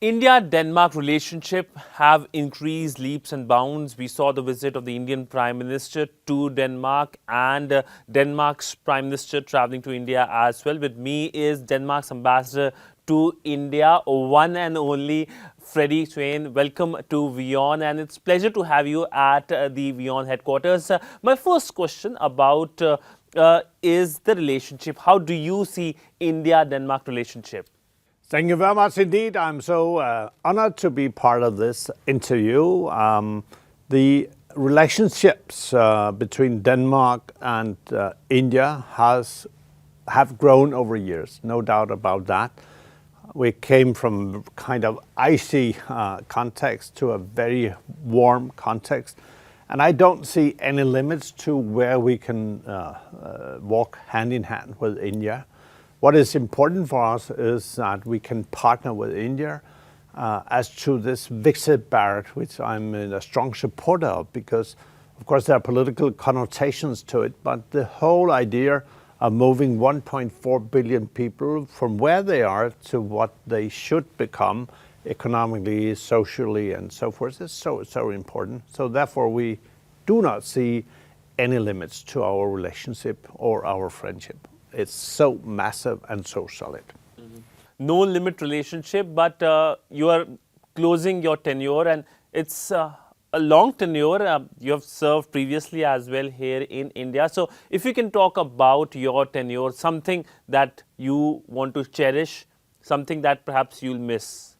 India-Denmark relationship have increased leaps and bounds. We saw the visit of the Indian Prime Minister to Denmark and Denmark's Prime Minister traveling to India as well. With me is Denmark's ambassador to India, one and only Freddy Svane. Welcome to WION, and it's a pleasure to have you at the WION headquarters. My first question about is the relationship. How do you see India-Denmark relationship? Thank you very much indeed. I'm so honored to be part of this interview. The relationships between Denmark and India have grown over years, no doubt about that. We came from kind of icy context to a very warm context. And I don't see any limits to where we can walk hand in hand with India. What is important for us is that we can partner with India as to this Viksit Bharat, which I'm a strong supporter of, because of course there are political connotations to it, but the whole idea of moving 1.4 billion people from where they are to what they should become economically, socially, and so forth is so important. So therefore we do not see any limits to our relationship or our friendship. It's so massive and so solid. No limit relationship, but you are closing your tenure, and it's a long tenure. You have served previously as well here in India. So if you can talk about your tenure, something that you want to cherish, something that perhaps you'll miss.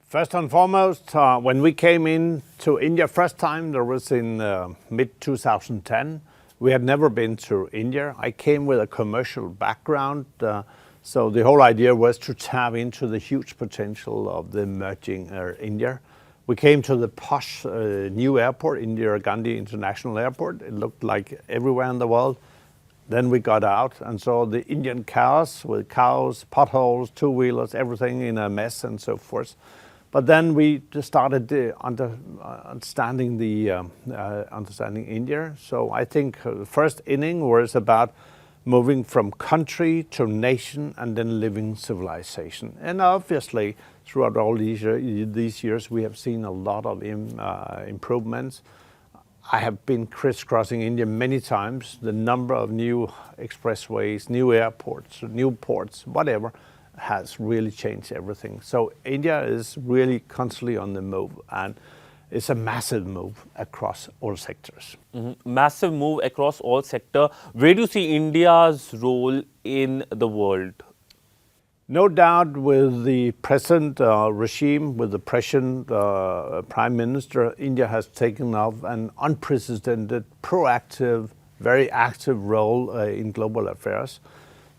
First and foremost, when we came in to India first time, there was in mid-2010. We had never been to India. I came with a commercial background, so the whole idea was to tap into the huge potential of the emerging India. We came to the posh new airport, Indira Gandhi International Airport. It looked like everywhere in the world. Then we got out and saw the Indian chaos with cows, potholes, two-wheelers, everything in a mess and so forth. But then we just started understanding India. So I think the first inning was about moving from country to nation and then living civilization. And obviously, throughout all these years, we have seen a lot of improvements. I have been crisscrossing India many times. The number of new expressways, new airports, new ports, whatever, has really changed everything. So India is really constantly on the move, and it's a massive move across all sectors. Massive move across all sectors. Where do you see India's role in the world? No doubt with the present regime, with the present Prime Minister, India has taken up an unprecedented, proactive, very active role in global affairs.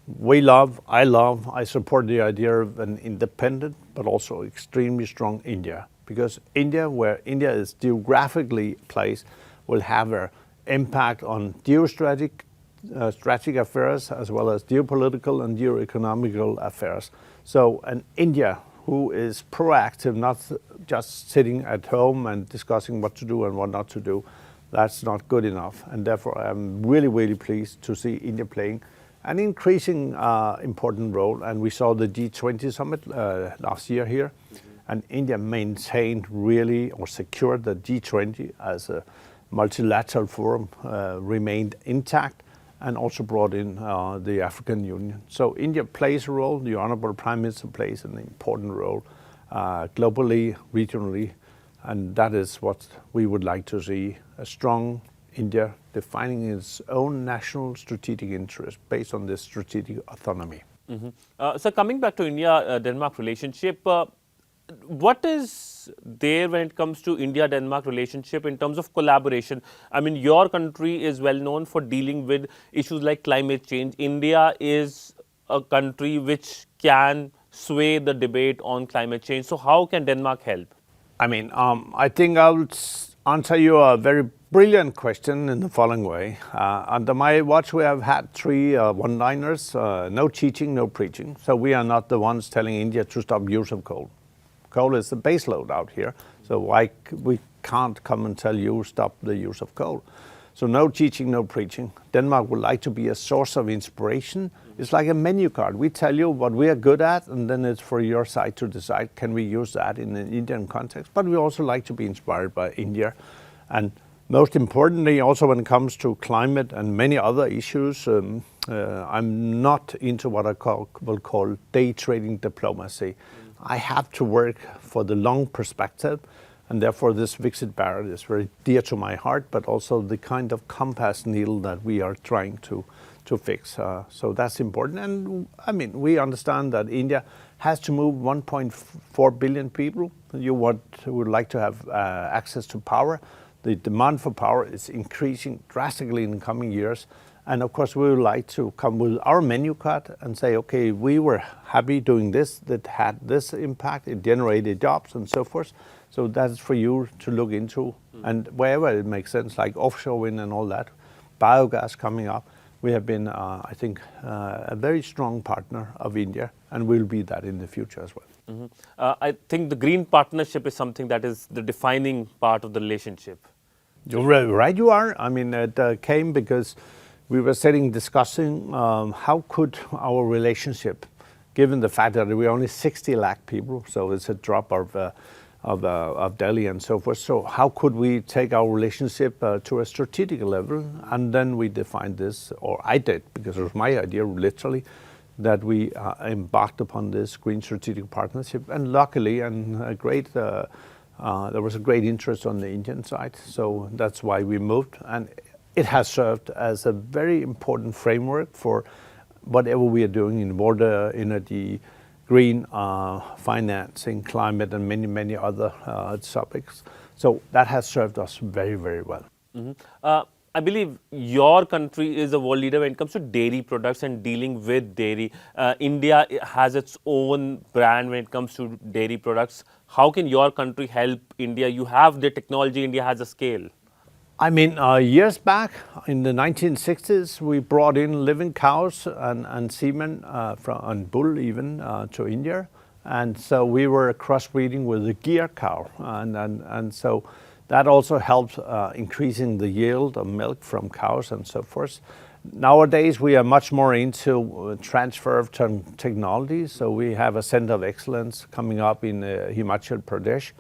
I support the idea of an independent but also extremely strong India, because India, where India is geographically placed, will have an impact on strategic affairs as well as geopolitical and geoeconomical affairs. So an India who is proactive, not just sitting at home and discussing what to do and what not to do, that's not good enough. And therefore I'm really, really pleased to see India playing an increasing important role. And we saw the G20 summit last year here, and India maintained really or secured the G20 as a multilateral forum, remained intact, and also brought in the African Union. So India plays a role. The Honorable Prime Minister plays an important role globally, regionally, and that is what we would like to see, a strong India defining its own national strategic interest based on this strategic autonomy. So coming back to India-Denmark relationship, what is there when it comes to India-Denmark relationship in terms of collaboration? I mean, your country is well known for dealing with issues like climate change. India is a country which can sway the debate on climate change. So how can Denmark help? I mean, I think I'll answer you a very brilliant question in the following way. Under my watch, we have had 3 one-liners, no teaching, no preaching. So we are not the ones telling India to stop use of coal. Coal is the base load out here. So we can't come and tell you stop the use of coal. So no teaching, no preaching. Denmark would like to be a source of inspiration. It's like a menu card. We tell you what we are good at, and then it's for your side to decide, can we use that in an Indian context? But we also like to be inspired by India. And most importantly, also when it comes to climate and many other issues, I'm not into what I will call day trading diplomacy. I have to work for the long perspective, and therefore this Vixit barrier is very dear to my heart, but also the kind of compass needle that we are trying to fix. So that's important. And I mean, we understand that India has to move 1.4 billion people. You would like to have access to power. The demand for power is increasing drastically in the coming years. And of course, we would like to come with our menu card and say, okay, we were happy doing this, that had this impact, it generated jobs and so forth. So that's for you to look into. And wherever it makes sense, like offshore wind and all that, biogas coming up, we have been, I think, a very strong partner of India, and will be that in the future as well. I think the green partnership is something that is the defining part of the relationship. You're right, you are. I mean, it came because we were discussing how could our relationship, given the fact that we're only 60 lakh people, so it's a drop of Delhi and so forth. So how could we take our relationship to a strategic level? And then we defined this, or I did, because it was my idea, literally, that we embarked upon this green strategic partnership. And luckily, and there was a great interest on the Indian side. So that's why we moved. And it has served as a very important framework for whatever we are doing in water, energy, green financing, climate, and many, many other topics. So that has served us very, very well. I believe your country is a world leader when it comes to dairy products and dealing with dairy. India has its own brand when it comes to dairy products. How can your country help India? You have the technology, India has a scale. I mean, years back, in the 1960s, we brought in living cows and semen and bull even to India. And so we were crossbreeding with the gear cow. And so that also helped increasing the yield of milk from cows and so forth. Nowadays, we are much more into transfer of technology. So we have a center of excellence coming up in Himachal Pradesh.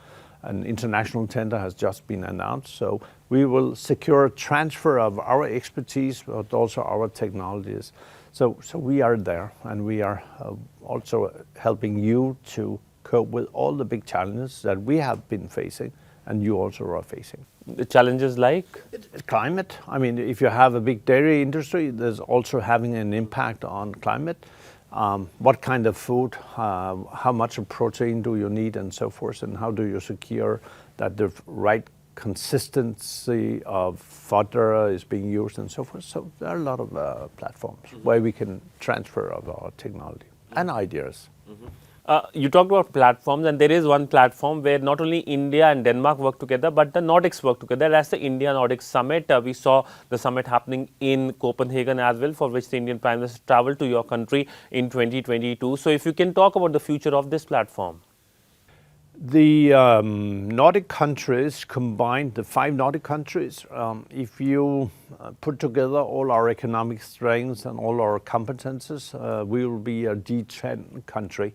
An international tender has just been announced. So we will secure transfer of our expertise, but also our technologies. So we are there, and we are also helping you to cope with all the big challenges that we have been facing, and you also are facing. The challenges like? Climate. I mean, if you have a big dairy industry, there's also having an impact on climate. What kind of food, how much of protein do you need and so forth, and how do you secure that the right consistency of fodder is being used and so forth. So there are a lot of platforms where we can transfer of our technology and ideas. You talked about platforms, and there is one platform where not only India and Denmark work together, but the Nordics work together. That's the India-Nordic Summit. We saw the summit happening in Copenhagen as well, for which the Indian Prime Minister travelled to your country in 2022. So if you can talk about the future of this platform. The Nordic countries combined, the 5 Nordic countries, if you put together all our economic strengths and all our competences, we will be a G10 country.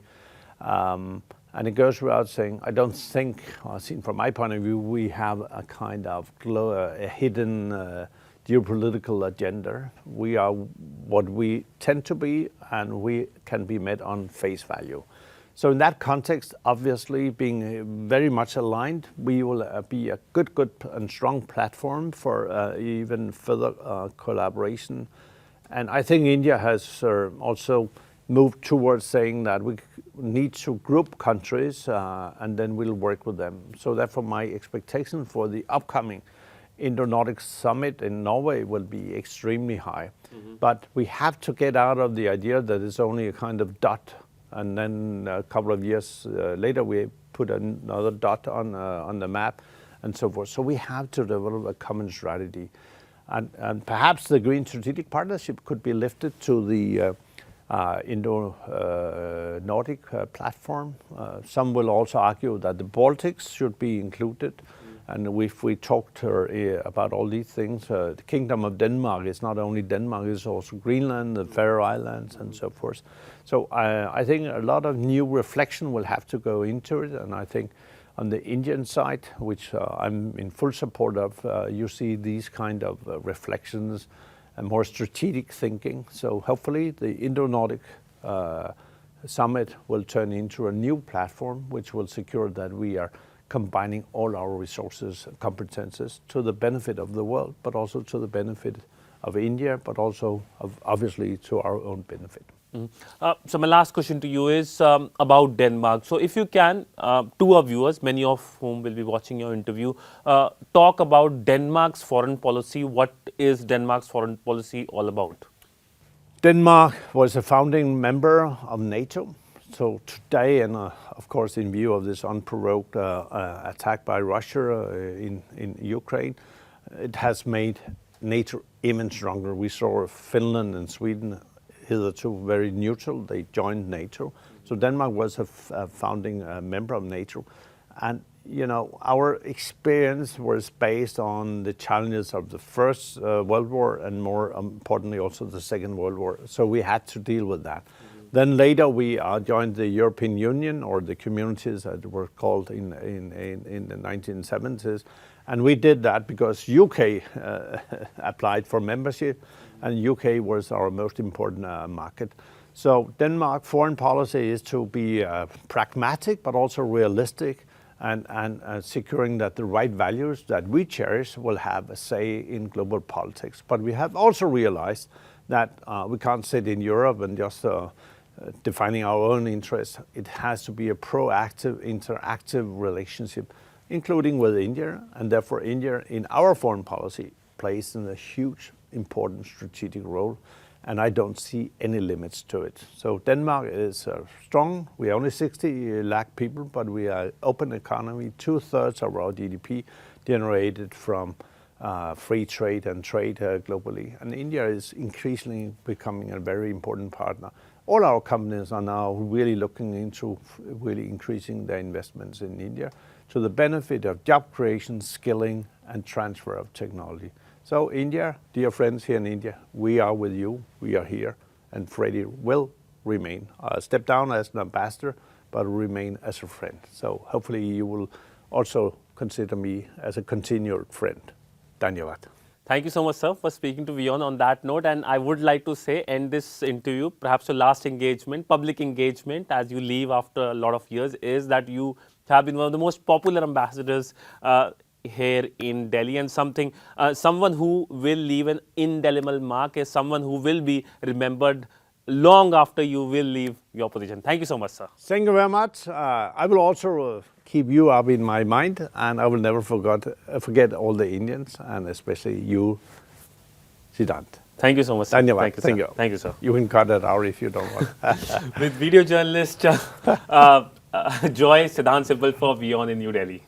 And it goes without saying, I don't think, seen from my point of view, we have a kind of a hidden geopolitical agenda. We are what we tend to be, and we can be met on face value. So in that context, obviously being very much aligned, we will be a good and strong platform for even further collaboration. And I think India has also moved towards saying that we need to group countries and then we'll work with them. So therefore my expectation for the upcoming Indo-Nordic summit in Norway will be extremely high. But we have to get out of the idea that it's only a kind of dot, and then a couple of years later we put another dot on the map and so forth. So we have to develop a common strategy. And perhaps the Green Strategic Partnership could be lifted to the Indo-Nordic platform. Some will also argue that the Baltics should be included, And if we talked about all these things, the Kingdom of Denmark is not only Denmark, it's also Greenland, the Faroe Islands, and so forth. So I think a lot of new reflection will have to go into it. And I think on the Indian side, which I'm in full support of, you see these kind of reflections and more strategic thinking. So hopefully the Indo-Nordic summit will turn into a new platform which will secure that we are combining all our resources and competences to the benefit of the world, but also to the benefit of India, but also obviously to our own benefit. So my last question to you is about Denmark. So if you can, to our viewers, many of whom will be watching your interview, talk about Denmark's foreign policy. What is Denmark's foreign policy all about? Denmark was a founding member of NATO. So today, and of course in view of this unprovoked attack by Russia in Ukraine, it has made NATO even stronger. We saw Finland and Sweden hitherto very neutral. They joined NATO. So Denmark was a founding member of NATO. And you know, our experience was based on the challenges of the First World War and more importantly also the Second World War. So we had to deal with that. Then later we joined the European Union, or the communities that were called in the 1970s. And we did that because UK applied for membership, and UK was our most important market. So Denmark foreign policy is to be pragmatic but also realistic, and securing that the right values that we cherish will have a say in global politics. But we have also realized that we can't sit in Europe and just defining our own interests. It has to be a proactive, interactive relationship, including with India, and therefore India in our foreign policy plays a huge, important strategic role, and I don't see any limits to it. So Denmark is strong. We are only 60 lakh people, but we are open economy. 2/3 of our GDP generated from free trade and trade globally. And India is increasingly becoming a very important partner. All our companies are now really looking into really increasing their investments in India to the benefit of job creation, skilling, and transfer of technology. So India, dear friends here in India, we are with you, we are here, and Freddy will remain. Step down as an ambassador, but remain as a friend. So hopefully you will also consider me as a continued friend. Dhanyavad. Thank you so much, sir, for speaking to WION on that note. And I would like to say, end this interview, perhaps your last engagement, public engagement, as you leave after a lot of years, is that you have been one of the most popular ambassadors here in Delhi, and someone who will leave an indelible mark, is someone who will be remembered long after you will leave your position. Thank you so much, sir. Thank you very much. I will also keep you up in my mind, and I will never forget all the Indians, and especially you, Sidhant. Thank you so much, sir. Dhanyavad. Thank you. Thank you, sir. You can cut that out if you don't want. With video journalist Joy Sidhant Sibal for WION in New Delhi.